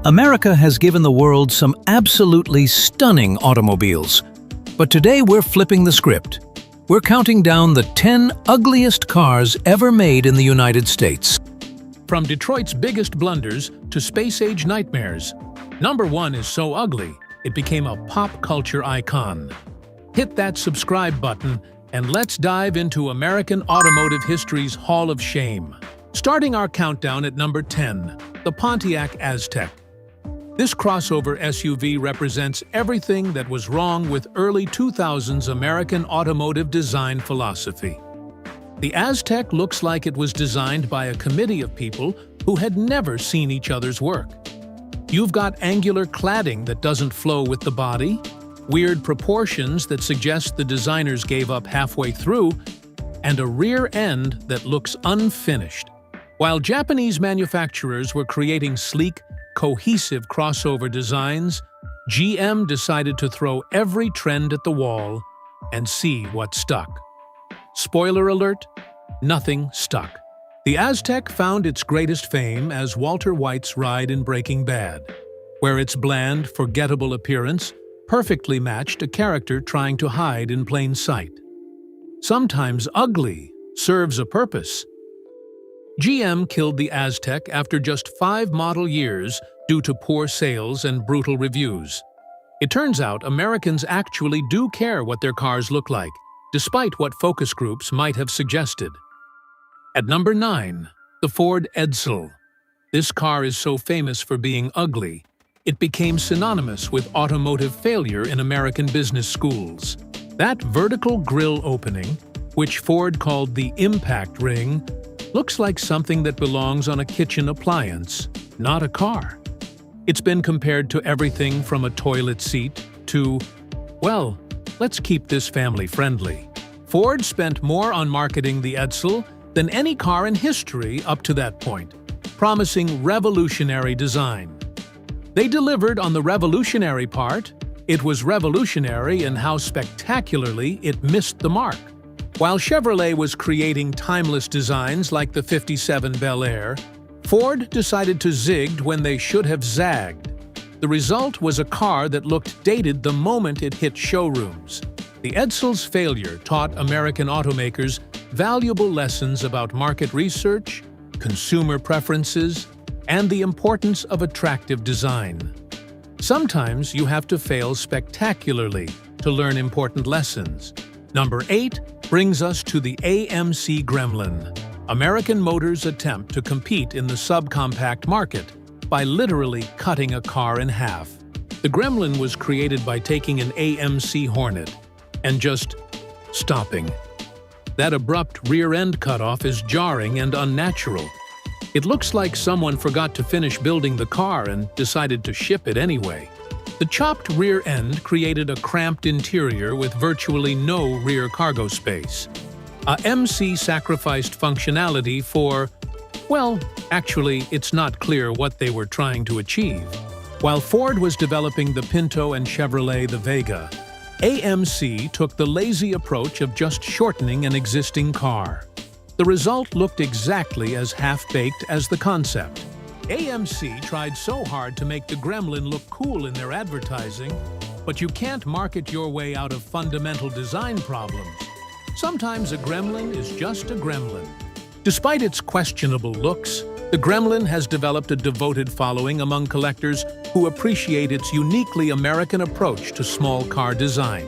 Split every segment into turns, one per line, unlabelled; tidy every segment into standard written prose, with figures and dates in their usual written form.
America has given the world some absolutely stunning automobiles. But today we're flipping the script. We're counting down the 10 ugliest cars ever made in the United States.
From Detroit's biggest blunders to space-age nightmares, number 1 is so ugly, it became a pop culture icon. Hit that subscribe button and let's dive into American automotive history's Hall of Shame. Starting our countdown at number 10, the Pontiac Aztek. This crossover SUV represents everything that was wrong with early 2000s American automotive design philosophy. The Aztek looks like it was designed by a committee of people who had never seen each other's work. You've got angular cladding that doesn't flow with the body, weird proportions that suggest the designers gave up halfway through, and a rear end that looks unfinished. While Japanese manufacturers were creating sleek, cohesive crossover designs, GM decided to throw every trend at the wall and see what stuck. Spoiler alert, nothing stuck. The Aztek found its greatest fame as Walter White's ride in Breaking Bad, where its bland, forgettable appearance perfectly matched a character trying to hide in plain sight. Sometimes ugly serves a purpose. GM killed the Aztek after just 5 model years due to poor sales and brutal reviews. It turns out Americans actually do care what their cars look like, despite what focus groups might have suggested. At number 9, the Ford Edsel. This car is so famous for being ugly, it became synonymous with automotive failure in American business schools. That vertical grille opening, which Ford called the impact ring, looks like something that belongs on a kitchen appliance, not a car. It's been compared to everything from a toilet seat to, well, let's keep this family-friendly. Ford spent more on marketing the Edsel than any car in history up to that point, promising revolutionary design. They delivered on the revolutionary part. It was revolutionary in how spectacularly it missed the mark. While Chevrolet was creating timeless designs like the '57 Bel Air, Ford decided to zig when they should have zagged. The result was a car that looked dated the moment it hit showrooms. The Edsel's failure taught American automakers valuable lessons about market research, consumer preferences, and the importance of attractive design. Sometimes you have to fail spectacularly to learn important lessons. Number 8 brings us to the AMC Gremlin, American Motors' attempt to compete in the subcompact market by literally cutting a car in half. The Gremlin was created by taking an AMC Hornet and just stopping. That abrupt rear-end cutoff is jarring and unnatural. It looks like someone forgot to finish building the car and decided to ship it anyway. The chopped rear end created a cramped interior with virtually no rear cargo space. AMC sacrificed functionality for, well, actually, it's not clear what they were trying to achieve. While Ford was developing the Pinto and Chevrolet the Vega, AMC took the lazy approach of just shortening an existing car. The result looked exactly as half-baked as the concept. AMC tried so hard to make the Gremlin look cool in their advertising, but you can't market your way out of fundamental design problems. Sometimes a Gremlin is just a Gremlin. Despite its questionable looks, the Gremlin has developed a devoted following among collectors who appreciate its uniquely American approach to small car design.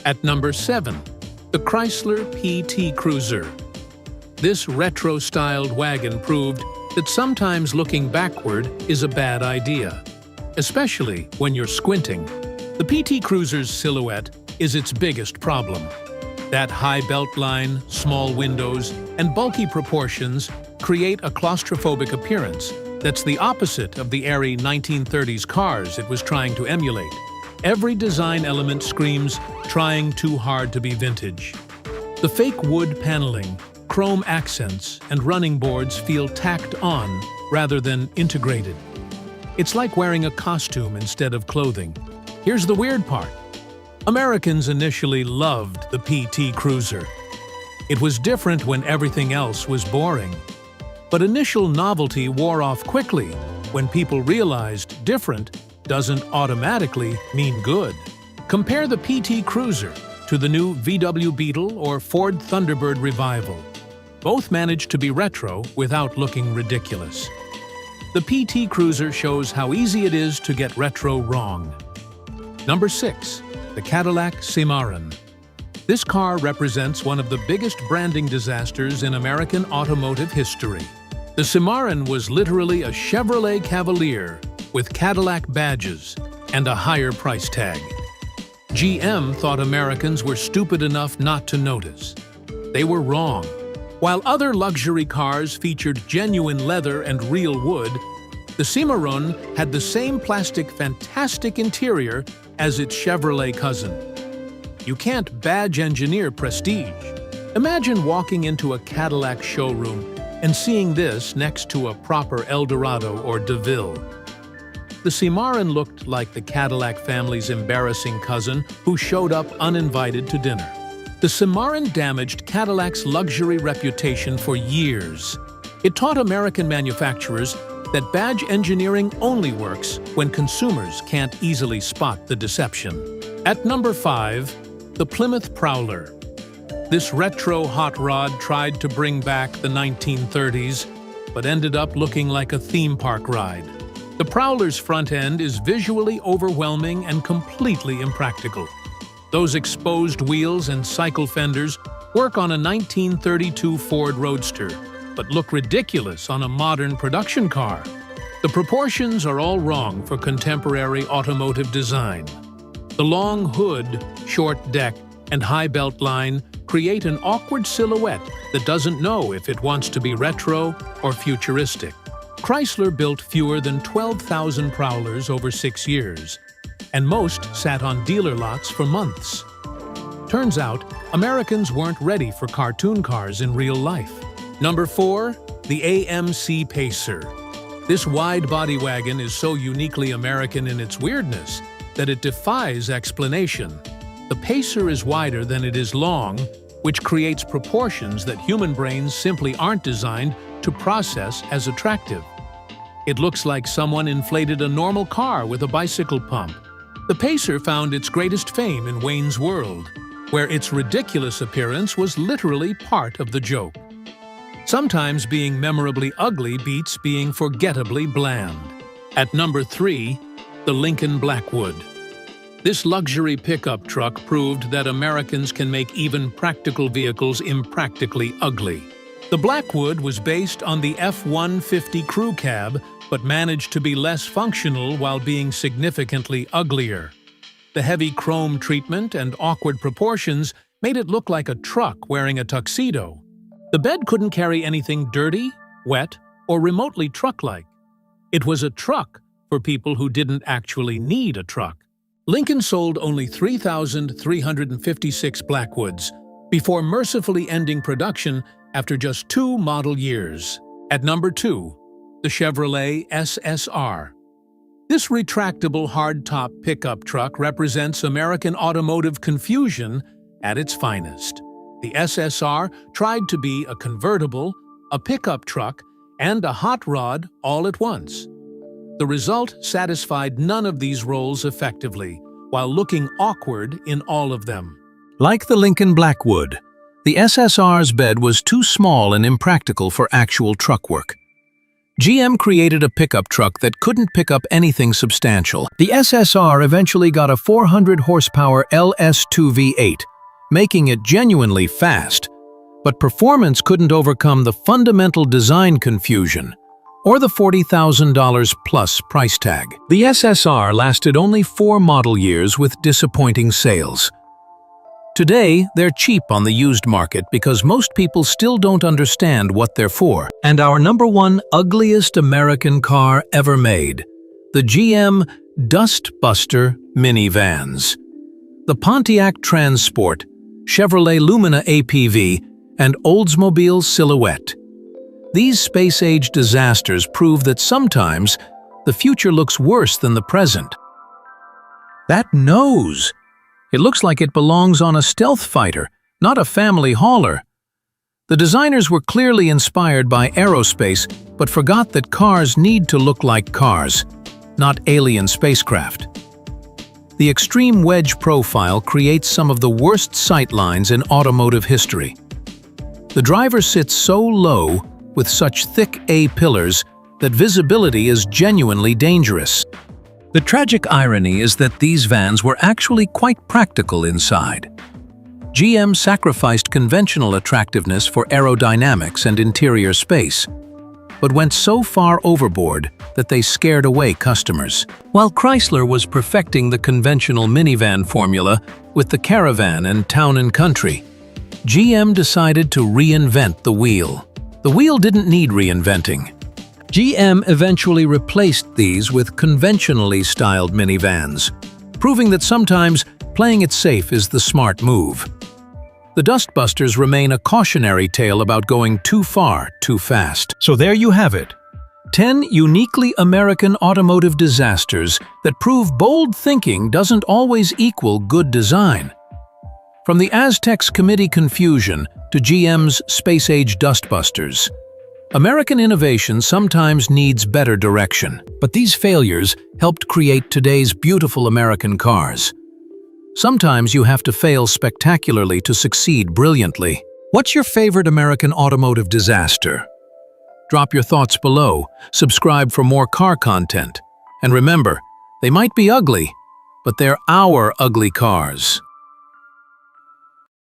At number 7, the Chrysler PT Cruiser. This retro-styled wagon proved that sometimes looking backward is a bad idea, especially when you're squinting. The PT Cruiser's silhouette is its biggest problem. That high belt line, small windows, and bulky proportions create a claustrophobic appearance that's the opposite of the airy 1930s cars it was trying to emulate. Every design element screams, trying too hard to be vintage. The fake wood paneling, chrome accents, and running boards feel tacked on rather than integrated. It's like wearing a costume instead of clothing. Here's the weird part. Americans initially loved the PT Cruiser. It was different when everything else was boring. But initial novelty wore off quickly when people realized different doesn't automatically mean good. Compare the PT Cruiser to the new VW Beetle or Ford Thunderbird Revival. Both managed to be retro without looking ridiculous. The PT Cruiser shows how easy it is to get retro wrong. Number 6. The Cadillac Cimarron. This car represents one of the biggest branding disasters in American automotive history. The Cimarron was literally a Chevrolet Cavalier with Cadillac badges and a higher price tag. GM thought Americans were stupid enough not to notice. They were wrong. While other luxury cars featured genuine leather and real wood, the Cimarron had the same plastic fantastic interior as its Chevrolet cousin. You can't badge engineer prestige. Imagine walking into a Cadillac showroom and seeing this next to a proper Eldorado or DeVille. The Cimarron looked like the Cadillac family's embarrassing cousin who showed up uninvited to dinner. The Cimarron damaged Cadillac's luxury reputation for years. It taught American manufacturers that badge engineering only works when consumers can't easily spot the deception. At number 5, the Plymouth Prowler. This retro hot rod tried to bring back the 1930s, but ended up looking like a theme park ride. The Prowler's front end is visually overwhelming and completely impractical. Those exposed wheels and cycle fenders work on a 1932 Ford Roadster, but look ridiculous on a modern production car. The proportions are all wrong for contemporary automotive design. The long hood, short deck, and high belt line create an awkward silhouette that doesn't know if it wants to be retro or futuristic. Chrysler built fewer than 12,000 Prowlers over 6 years, and most sat on dealer lots for months. Turns out, Americans weren't ready for cartoon cars in real life. Number 4, the AMC Pacer. This wide-body wagon is so uniquely American in its weirdness that it defies explanation. The Pacer is wider than it is long, which creates proportions that human brains simply aren't designed to process as attractive. It looks like someone inflated a normal car with a bicycle pump. The Pacer found its greatest fame in Wayne's World, where its ridiculous appearance was literally part of the joke. Sometimes being memorably ugly beats being forgettably bland. At number 3, the Lincoln Blackwood. This luxury pickup truck proved that Americans can make even practical vehicles impractically ugly. The Blackwood was based on the F-150 crew cab, but managed to be less functional while being significantly uglier. The heavy chrome treatment and awkward proportions made it look like a truck wearing a tuxedo. The bed couldn't carry anything dirty, wet, or remotely truck-like. It was a truck for people who didn't actually need a truck. Lincoln sold only 3,356 Blackwoods before mercifully ending production after just 2 model years. At number 2, the Chevrolet SSR. This retractable hardtop pickup truck represents American automotive confusion at its finest. The SSR tried to be a convertible, a pickup truck, and a hot rod all at once. The result satisfied none of these roles effectively, while looking awkward in all of them.
Like the Lincoln Blackwood, the SSR's bed was too small and impractical for actual truck work. GM created a pickup truck that couldn't pick up anything substantial. The SSR eventually got a 400-horsepower LS2 V8, making it genuinely fast, but performance couldn't overcome the fundamental design confusion or the $40,000 plus price tag. The SSR lasted only 4 model years with disappointing sales. Today, they're cheap on the used market because most people still don't understand what they're for. And our number 1 ugliest American car ever made, the GM Dustbuster Minivans. The Pontiac Transport, Chevrolet Lumina APV, and Oldsmobile Silhouette. These space-age disasters prove that sometimes the future looks worse than the present. That nose! It looks like it belongs on a stealth fighter, not a family hauler. The designers were clearly inspired by aerospace, but forgot that cars need to look like cars, not alien spacecraft. The extreme wedge profile creates some of the worst sightlines in automotive history. The driver sits so low with such thick A-pillars that visibility is genuinely dangerous. The tragic irony is that these vans were actually quite practical inside. GM sacrificed conventional attractiveness for aerodynamics and interior space, but went so far overboard that they scared away customers. While Chrysler was perfecting the conventional minivan formula with the Caravan and Town & Country, GM decided to reinvent the wheel. The wheel didn't need reinventing. GM eventually replaced these with conventionally styled minivans, proving that sometimes playing it safe is the smart move. The Dustbusters remain a cautionary tale about going too far, too fast. So there you have it. 10 uniquely American automotive disasters that prove bold thinking doesn't always equal good design. From the Aztek's committee confusion to GM's space-age Dustbusters, American innovation sometimes needs better direction. But these failures helped create today's beautiful American cars. Sometimes you have to fail spectacularly to succeed brilliantly. What's your favorite American automotive disaster? Drop your thoughts below, subscribe for more car content, and remember, they might be ugly, but they're our ugly cars.